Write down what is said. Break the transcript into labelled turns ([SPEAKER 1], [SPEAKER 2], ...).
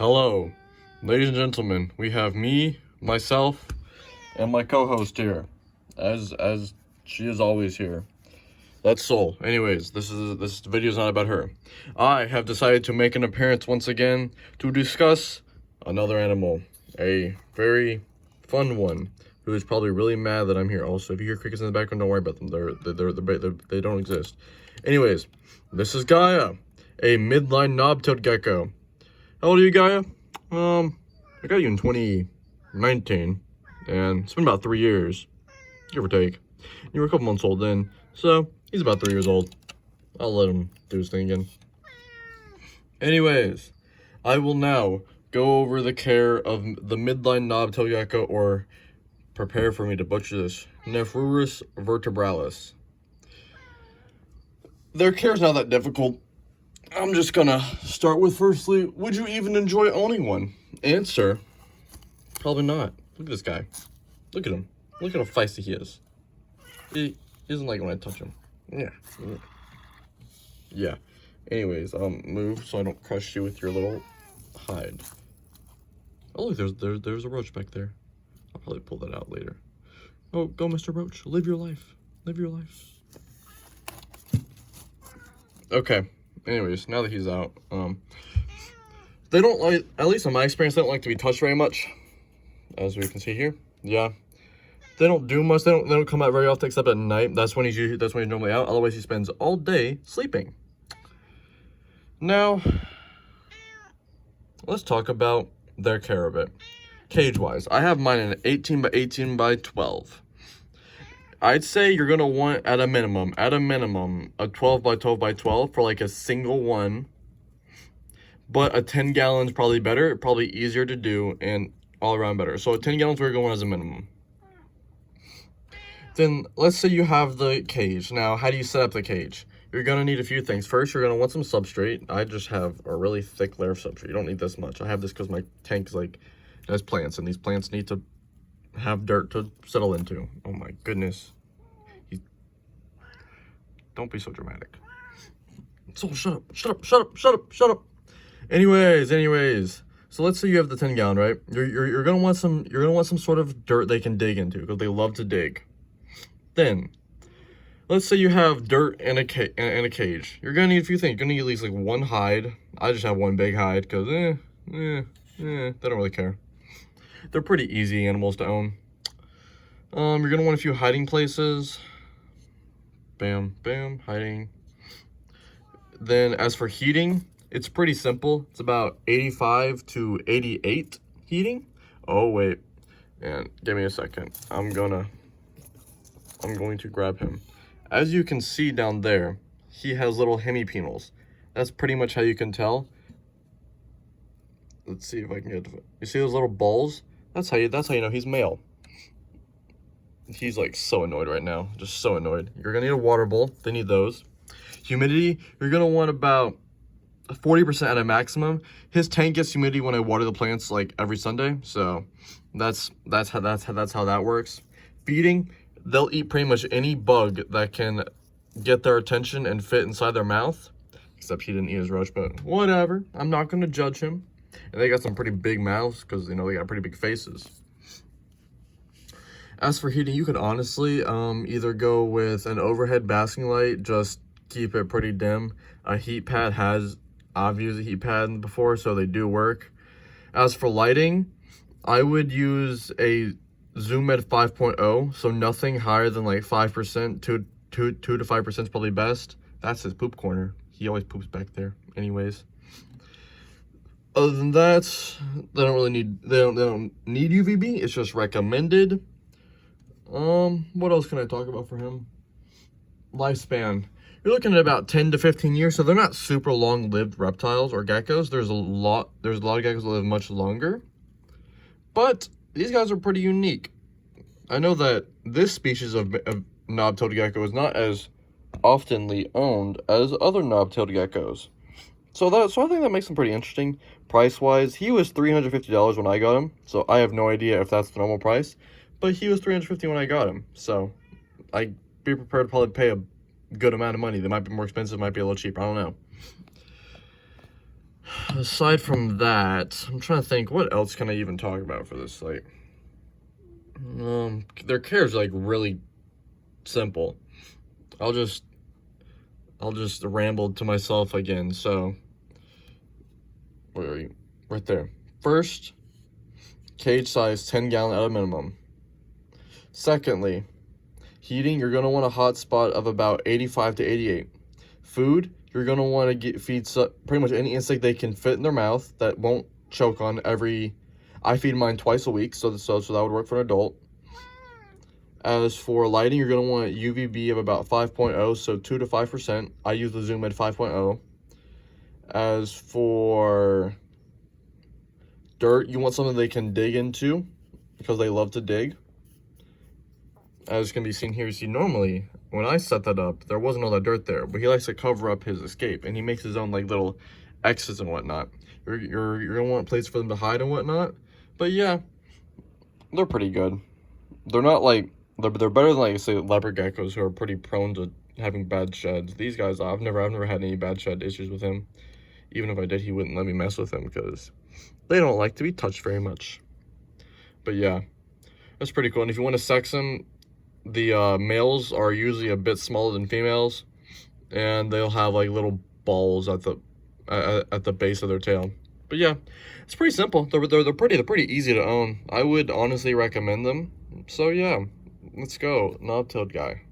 [SPEAKER 1] Hello, ladies and gentlemen. We have me, myself, and my co-host here, as she is always here. That's Soul. Anyways, this video is not about her. I have decided to make an appearance once again to discuss another animal, a very fun one, who is probably really mad that I'm here. Also, if you hear crickets in the background, don't worry about them. They don't exist. Anyways, this is Gaia, a midline knob-tailed gecko. How old are you, Gaia? I got you in 2019, and it's been about 3 years, give or take. You were a couple months old then, so he's about 3 years old. I'll let him do his thing again. Anyways, I will now go over the care of the midline knob-tailed gecko, or prepare for me to butcher this, Nephrurus vertebralis. Their care is not that difficult. I'm just gonna start with, firstly, would you even enjoy owning one? Answer, probably not. Look at this guy. Look at him. Look at how feisty he is. He doesn't like it when I touch him. Yeah. Anyways, move so I don't crush you with your little hide. Oh, look, there's a roach back there. I'll probably pull that out later. Oh, go, Mr. Roach. Live your life. Live your life. Okay. Anyways, now that he's out, they don't like, at least in my experience, they don't like to be touched very much, as we can see here. Yeah, they don't do much. They don't come out very often, except at night. That's when he's normally out. Otherwise, he spends all day sleeping. Now, let's talk about their care of it. Cage-wise, I have mine in an 18 by 18 by 12. I'd say you're gonna want at a minimum, a 12 by 12 by 12 for like a single one. But a 10 gallon's probably better, probably easier to do, and all around better. So a 10 gallons we're going as a minimum. Then let's say you have the cage. Now, how do you set up the cage? You're gonna need a few things. First, you're gonna want some substrate. I just have a really thick layer of substrate. You don't need this much. I have this because my tank is like, it has plants, and these plants need to have dirt to settle into. Oh my goodness. Don't be so dramatic. So shut up. Anyways. So let's say you have the 10 gallon, right? You're gonna want some sort of dirt they can dig into, because they love to dig. Then let's say you have dirt and a cage. You're gonna need a few things. You're gonna need at least like one hide. I just have one big hide because they don't really care. They're pretty easy animals to own. You're gonna want a few hiding places. Bam, hiding. Then as for heating, it's pretty simple. It's about 85 to 88 heating. Oh wait, and give me a second. I'm going to grab him. As you can see down there, he has little hemipenals. That's pretty much how you can tell. Let's see if I can get to it. You see those little balls? That's how you know he's male. He's like so annoyed right now, just so annoyed. You're gonna need a water bowl. They need those. Humidity, you're gonna want about 40% at a maximum. His tank gets humidity when I water the plants like every Sunday, so that's how that works. Feeding, they'll eat pretty much any bug that can get their attention and fit inside their mouth. Except he didn't eat his roach, but whatever. I'm not gonna judge him. And they got some pretty big mouths because they got pretty big faces. As for heating, you could honestly either go with an overhead basking light, just keep it pretty dim. A heat pad I've used a heat pad before, so they do work. As for lighting, I would use a Zoom Med 5.0, so nothing higher than like 5%, 2 to 5% is probably best. That's his poop corner. He always poops back there. Anyways. Other than that, they don't need UVB. It's just recommended. What else can I talk about for him? Lifespan. You're looking at about 10 to 15 years, so they're not super long-lived reptiles or geckos. There's a lot of geckos that live much longer. But these guys are pretty unique. I know that this species of knob-tailed gecko is not as oftenly owned as other knob-tailed geckos. So I think that makes them pretty interesting. Price-wise, he was $350 when I got him, so I have no idea if that's the normal price. But he was $350 when I got him, so I'd be prepared to probably pay a good amount of money. They might be more expensive, might be a little cheaper, I don't know. Aside from that, I'm trying to think, what else can I even talk about for this site? Their care is like really simple. I'll just ramble to myself again. So, where are you? Right there. First, cage size 10-gallon at a minimum. Secondly, heating, you're going to want a hot spot of about 85 to 88. Food, you're going to want to feed pretty much any insect they can fit in their mouth that won't choke on every... I feed mine twice a week, so that would work for an adult. As for lighting, you're going to want UVB of about 5.0, so 2 to 5%. I use the Zoom at 5.0. As for dirt, you want something they can dig into because they love to dig. As can be seen here, you see normally when I set that up, there wasn't all that dirt there, but he likes to cover up his escape, and he makes his own like little X's and whatnot. You're gonna want a place for them to hide and whatnot. But yeah, they're pretty good. They're not like they're better than like say leopard geckos who are pretty prone to having bad sheds. These guys, I've never had any bad shed issues with him. Even if I did, he wouldn't let me mess with him because they don't like to be touched very much. But yeah, that's pretty cool. And if you want to sex them, the males are usually a bit smaller than females, and they'll have like little balls at the base of their tail. But yeah, it's pretty simple. They're pretty easy to own. I would honestly recommend them. So yeah, let's go, knob-tailed guy.